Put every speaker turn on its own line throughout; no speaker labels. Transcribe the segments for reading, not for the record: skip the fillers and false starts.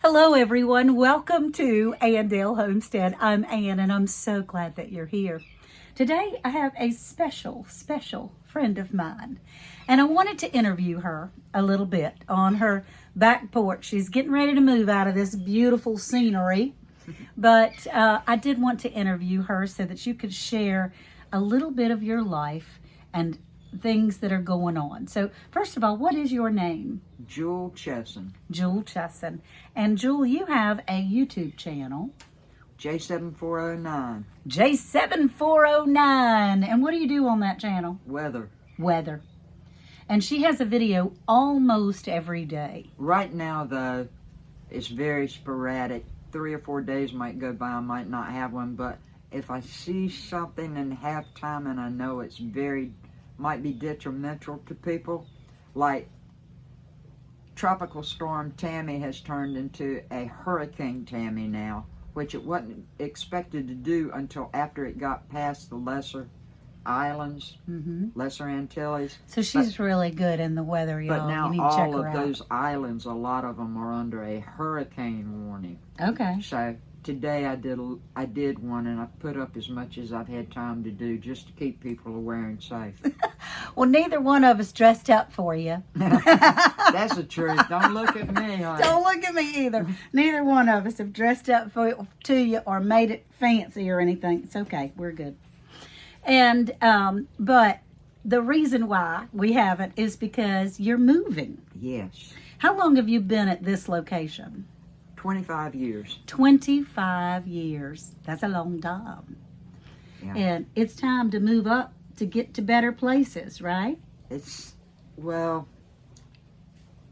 Hello, everyone. Welcome to Andale Homestead. I'm Ann, and I'm so glad that you're here. Today, I have a special friend of mine, and I wanted to interview her a little bit on her back porch. She's getting ready to move out of this beautiful scenery, but I did want to interview her so that you could share a little bit of your life and things that are going on. So, first of all, what is your name?
Jewel Chesson.
Jewel Chesson. And Jewel, you have a YouTube channel.
J7409.
J7409. And what do you do on that channel?
Weather.
And she has a video almost every day.
Right now, though, it's very sporadic. 3 or 4 days might go by, I might not have one, but if I see something in halftime and I know it's might be detrimental to people, like Tropical Storm Tammy has turned into a Hurricane Tammy now, which it wasn't expected to do until after it got past the lesser islands, lesser Antilles.
So she's really good in the weather, y'all.
But now
you need to check
all
her
of
out.
those islands, a lot of them are under a hurricane warning.
Okay.
So today I did one, and I put up as much as I've had time to do just to keep people aware and safe.
Well, neither one of us dressed up for you.
That's the truth. Don't look at me, honey.
Don't look at me either. Neither one of us have dressed up to you or made it fancy or anything. It's okay. We're good. And, but the reason why we haven't is because you're moving.
Yes.
How long have you been at this location?
25 years.
25 years. That's a long time.
Yeah.
And it's time to move up to get to better places, right?
Well,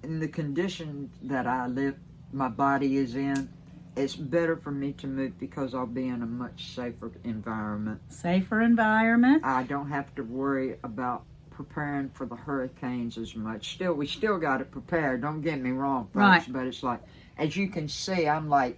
in the condition that I live, my body is in, it's better for me to move because I'll be in a much safer environment.
Safer environment.
I don't have to worry about preparing for the hurricanes as much. We still got to prepare, don't get me wrong, folks,
Right.
But it's like, as you can see, I'm like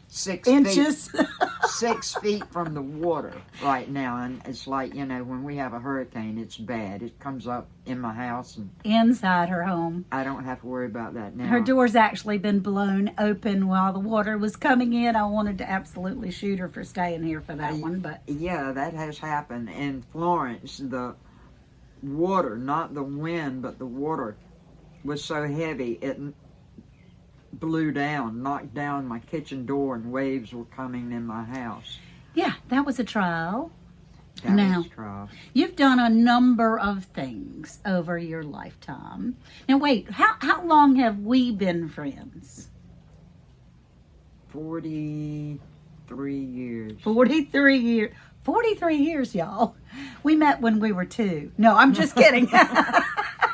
6
Inches.
feet 6 feet from the water right now, and it's like, when we have a hurricane, it's bad. It comes up in my house, and
Inside her home.
I don't have to worry about that now.
Her door's actually been blown open while the water was coming in. I wanted to absolutely shoot her for staying here for that one, but
Yeah, that has happened. In Florence, the water, not the wind, but the water was so heavy, it knocked down my kitchen door, and waves were coming in my house.
yeah, that was a trial.
That
Now,
was trial.
You've done a number of things over your lifetime. Now, wait, how long have we been friends?
43 years.
43 years. 43 years, y'all. We met when we were 2. No, I'm just kidding.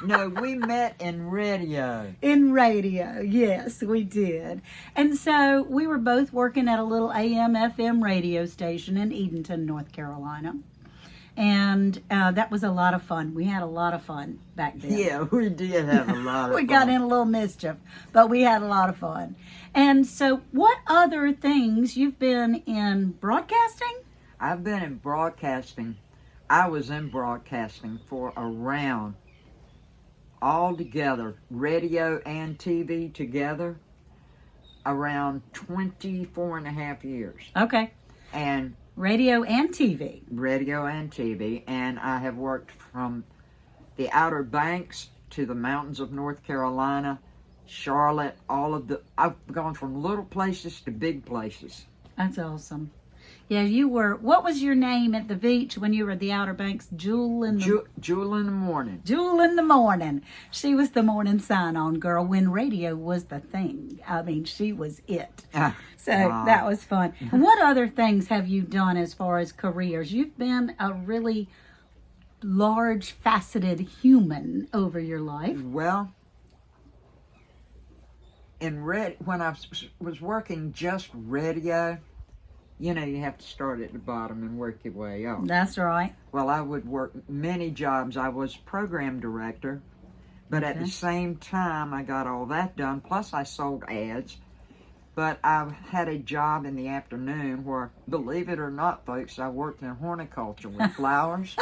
No, we met in radio.
In radio, yes, we did. And so we were both working at a little AM/FM radio station in Edenton, North Carolina. And that was a lot of fun. We had a lot of fun back then.
Yeah, we did have a lot of
We
fun.
got in a little mischief, but we had a lot of fun. And so what other things, you've been in broadcasting?
I've been in broadcasting. I was in broadcasting for around, all together, radio and TV together, around 24 and a half years.
Okay.
And
Radio and TV.
radio and TV, and I have worked from the Outer Banks to the mountains of North Carolina, Charlotte, I've gone from little places to big places.
That's awesome. Yeah, what was your name at the beach when you were at the Outer Banks? Jewel in the
Jewel in the morning.
Jewel in the morning. She was the morning sign-on girl when radio was the thing. I mean, she was it. So that was fun. And what other things have you done as far as careers? You've been a really large, faceted human over your life.
Well, when I was working just radio, you have to start at the bottom and work your way up.
That's right.
Well, I would work many jobs. I was program director, but at the same time, I got all that done. Plus, I sold ads. But I had a job in the afternoon where, believe it or not, folks, I worked in horticulture with flowers.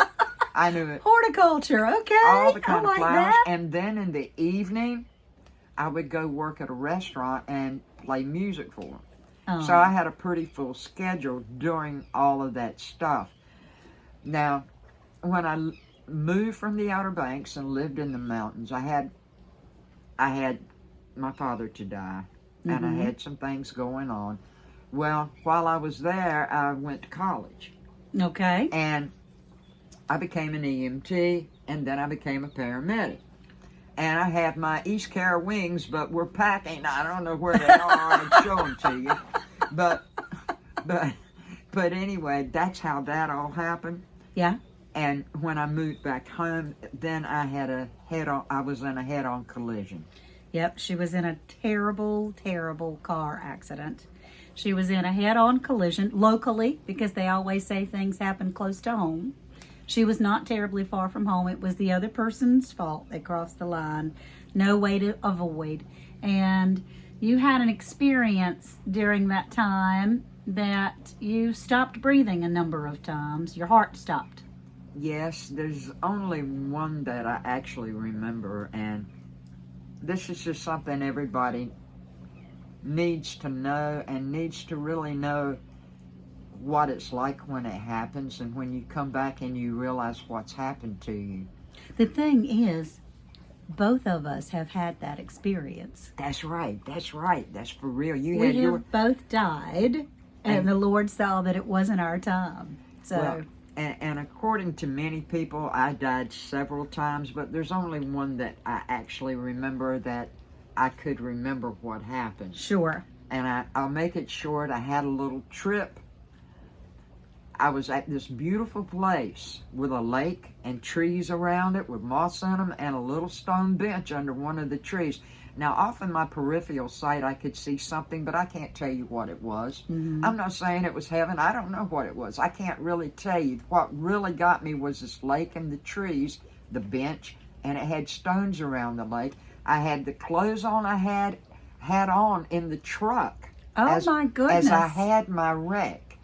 I knew it.
Horticulture, okay.
All the kind
I
of
like
flowers.
that.
And then in the evening, I would go work at a restaurant and play music for them.
Oh.
So I had a pretty full schedule during all of that stuff. Now, when I moved from the Outer Banks and lived in the mountains, I had my father to die, and I had some things going on. Well, while I was there, I went to college.
Okay.
And I became an EMT, and then I became a paramedic. And I have my East Care wings, but we're packing. I don't know where they are. I'll show them to you. But anyway, that's how that all happened.
Yeah.
And when I moved back home, then I was in a head-on collision.
Yep, she was in a terrible, terrible car accident. She was in a head-on collision locally, because they always say things happen close to home. She was not terribly far from home. It was the other person's fault. They crossed the line. No way to avoid. And you had an experience during that time that you stopped breathing a number of times. Your heart stopped.
Yes, there's only one that I actually remember, and this is just something everybody needs to know and needs to really know what it's like when it happens and when you come back and you realize what's happened to you.
The thing is, both of us have had that experience.
That's right. That's for real.
We have both died, and the Lord saw that it wasn't our time. So,
well, and according to many people, I died several times, but there's only one that I actually remember that I could remember what happened.
Sure.
And I'll make it short. I had a little trip. I was at this beautiful place with a lake and trees around it with moss in them and a little stone bench under one of the trees. Now, off in my peripheral sight, I could see something, but I can't tell you what it was.
Mm-hmm.
I'm not saying it was heaven. I don't know what it was. I can't really tell you. What really got me was this lake and the trees, the bench, and it had stones around the lake. I had the clothes on I had on in the truck.
Oh, my goodness.
As I had my wreck.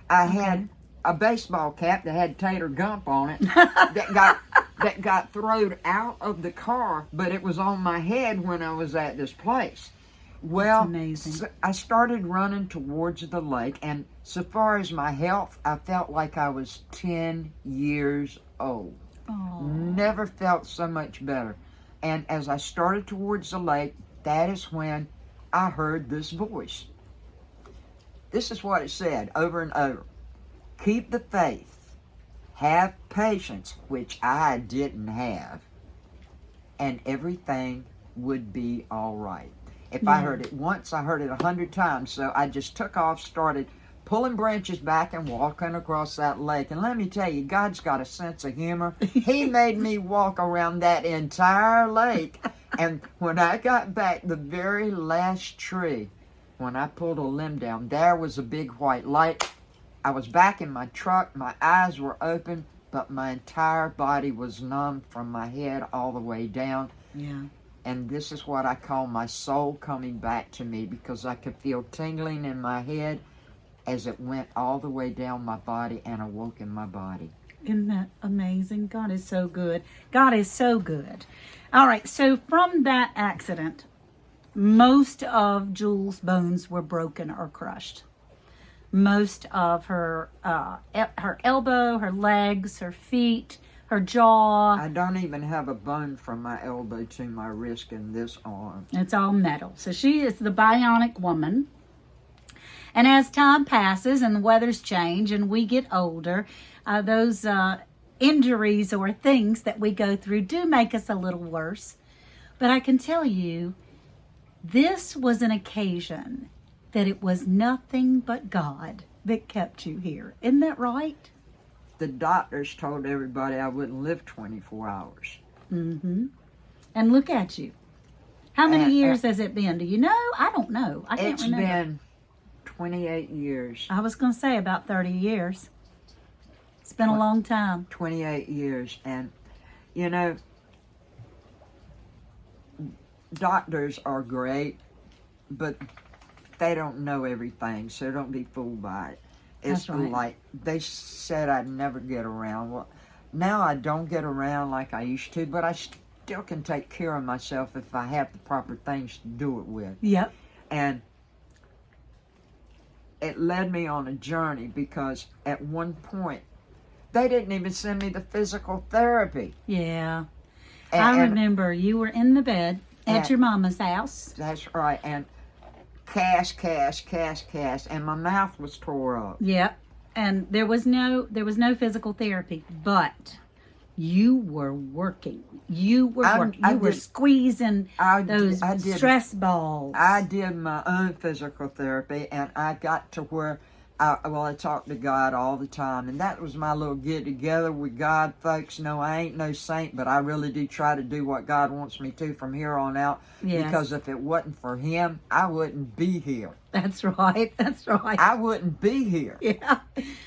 I had a baseball cap that had Tater Gump on it that got thrown out of the car, but it was on my head when I was at this place. Well,
that's amazing.
I started running towards the lake, and so far as my health, I felt like I was 10 years old.
Oh.
Never felt so much better. And as I started towards the lake, that is when I heard this voice. This is what it said over and over. Keep the faith, have patience, which I didn't have, and everything would be all right. If I heard it once, I heard it 100 times. So I just took off, started pulling branches back and walking across that lake. And let me tell you, God's got a sense of humor. He made me walk around that entire lake. And when I got back, the very last tree, when I pulled a limb down, there was a big white light. I was back in my truck, my eyes were open, but my entire body was numb from my head all the way down.
Yeah.
And this is what I call my soul coming back to me, because I could feel tingling in my head as it went all the way down my body and awoke in my body.
Isn't that amazing? God is so good. God is so good. All right, so from that accident, most of Jules' bones were broken or crushed. Most of her elbow, her legs, her feet, her jaw.
I don't even have a bone from my elbow to my wrist in this arm.
It's all metal. So she is the bionic woman. And as time passes and the weathers change and we get older, those injuries or things that we go through do make us a little worse. But I can tell you, this was an occasion that it was nothing but God that kept you here. Isn't that right?
The doctors told everybody I wouldn't live 24 hours.
Mm-hmm. And look at you. How many years has it been? Do you know? I don't know. I can't remember.
It's been 28 years.
I was going to say about 30 years. It's been a long time.
28 years. And, you know, doctors are great, but they don't know everything, so don't be fooled by it. It's
That's right.
Like they said I'd never get around. Well, now I don't get around like I used to, but still can take care of myself if I have the proper things to do it with.
Yep.
And it led me on a journey because at one point, they didn't even send me the physical therapy.
Yeah.
And,
I remember you were in the bed at your mama's house.
That's right. And cast, and my mouth was tore up.
Yep. And there was no physical therapy, but you were working. You were squeezing those stress balls.
I did my own physical therapy, and I got to where I talked to God all the time, and that was my little get together with God, folks. No, I ain't no saint, but I really do try to do what God wants me to from here on out.
Yes.
Because if it wasn't for Him, I wouldn't be here.
That's right. That's right.
I wouldn't be here.
Yeah.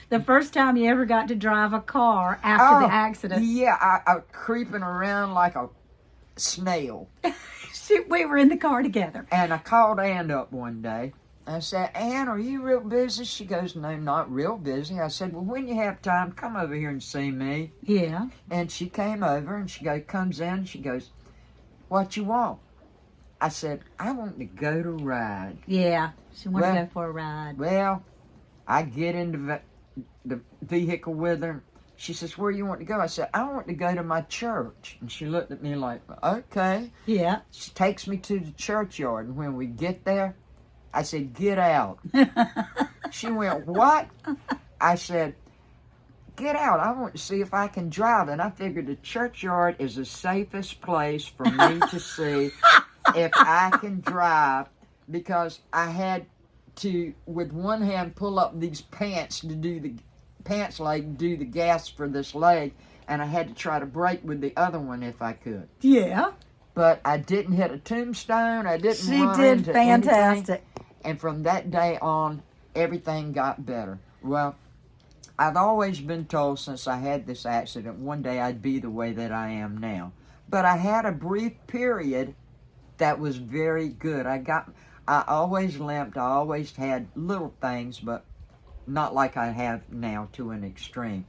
The first time you ever got to drive a car after the accident.
Yeah, I was creeping around like a snail.
We were in the car together.
And I called Ann up one day. I said, Ann, are you real busy? She goes, no, not real busy. I said, well, when you have time, come over here and see me.
Yeah.
And she came over and comes in. She goes, what you want? I said, I want to go to ride.
Yeah. She wanted to go for a ride.
Well, I get in the vehicle with her. She says, where you want to go? I said, I want to go to my church. And she looked at me like, okay.
Yeah.
She takes me to the churchyard. And when we get there, I said, get out. She went, what? I said, get out. I want to see if I can drive. And I figured the churchyard is the safest place for me to see if I can drive, because I had to, with one hand, pull up these pants to do the pants leg, do the gas for this leg, and I had to try to brake with the other one if I could.
Yeah.
But I didn't hit a tombstone. I didn't run
She did
into
fantastic.
anything. And from that day on, everything got better. Well, I've always been told since I had this accident, one day I'd be the way that I am now. But I had a brief period that was very good. I always limped. I always had little things, but not like I have now to an extreme.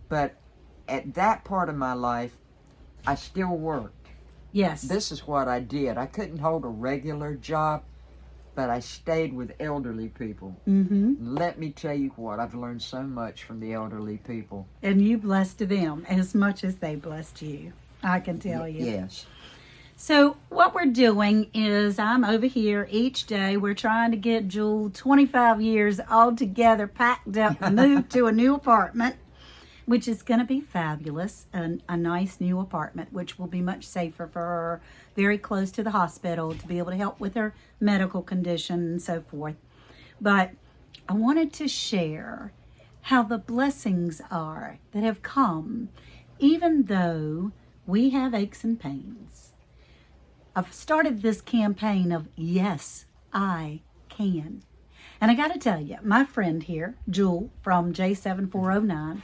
But at that part of my life, I still worked.
Yes.
This is what I did. I couldn't hold a regular job, but I stayed with elderly people.
Mm-hmm.
Let me tell you what, I've learned so much from the elderly people.
And you blessed them as much as they blessed you. I can tell you.
Yes.
So what we're doing is I'm over here each day. We're trying to get Jewel 25 years all together, packed up, moved to a new apartment, which is going to be fabulous. A nice new apartment, which will be much safer for her, very close to the hospital to be able to help with her medical condition and so forth. But I wanted to share how the blessings are that have come, even though we have aches and pains. I've started this campaign of Yes, I Can. And I got to tell you, my friend here, Jewel from J7409,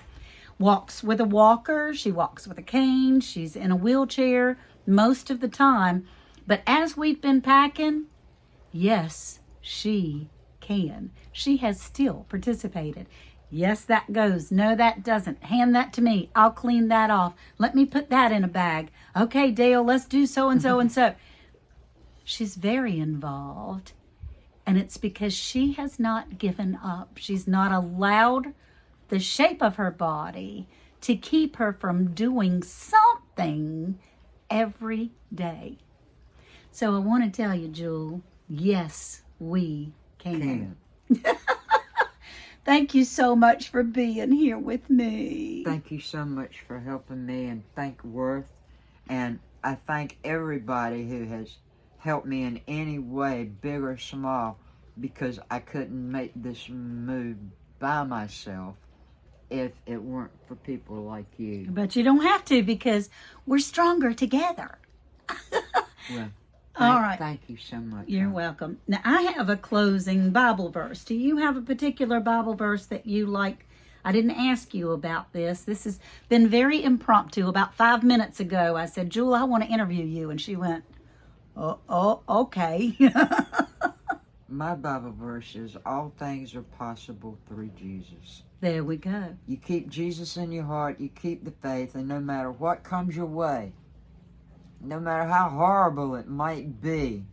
walks with a walker. She walks with a cane. She's in a wheelchair most of the time. But as we've been packing, yes, she can. She has still participated. Yes, that goes. No, that doesn't. Hand that to me. I'll clean that off. Let me put that in a bag. Okay, Dale, let's do so and so and so. She's very involved. And it's because she has not given up. She's not allowed the shape of her body to keep her from doing something every day. So I want to tell you, Jewel, yes, we can. Thank you so much for being here with me.
Thank you so much for helping me, and thank Worth. And I thank everybody who has helped me in any way, big or small, because I couldn't make this move by myself if it weren't for people like you.
But you don't have to, because we're stronger together.
Well,
all right.
Thank you so much.
You're welcome. Now, I have a closing Bible verse. Do you have a particular Bible verse that you like? I didn't ask you about this. This has been very impromptu. About 5 minutes ago, I said, Jewel, I want to interview you. And she went, oh, okay.
My Bible verse is, all things are possible through Jesus.
There we go.
You keep Jesus in your heart, you keep the faith, and no matter what comes your way, no matter how horrible it might be,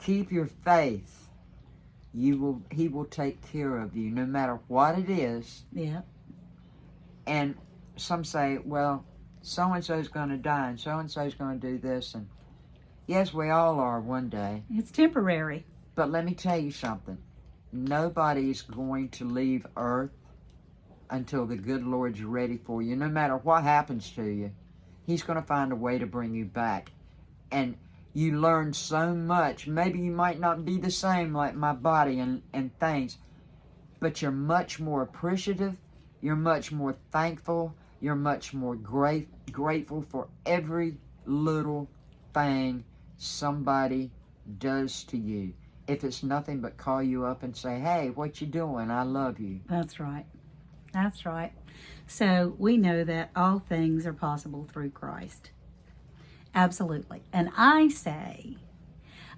keep your faith. He will take care of you, no matter what it is.
Yeah.
And some say, well, so-and-so is going to die, and so-and-so is going to do this. And yes, we all are one day.
It's temporary.
But let me tell you something. Nobody is going to leave earth until the good Lord's ready for you. No matter what happens to you, He's going to find a way to bring you back. And you learn so much. Maybe you might not be the same like my body and things, but you're much more appreciative. You're much more thankful. You're much more grateful for every little thing somebody does to you. If it's nothing but call you up and say, hey, what you doing? I love you.
That's right. That's right. So we know that all things are possible through Christ. Absolutely. And I say,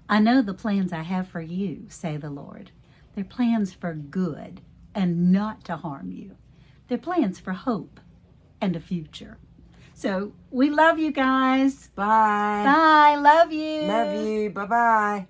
I know the plans I have for you, say the Lord. They're plans for good and not to harm you. They're plans for hope and a future. So we love you guys.
Bye.
Bye. Love you.
Love you. Bye-bye.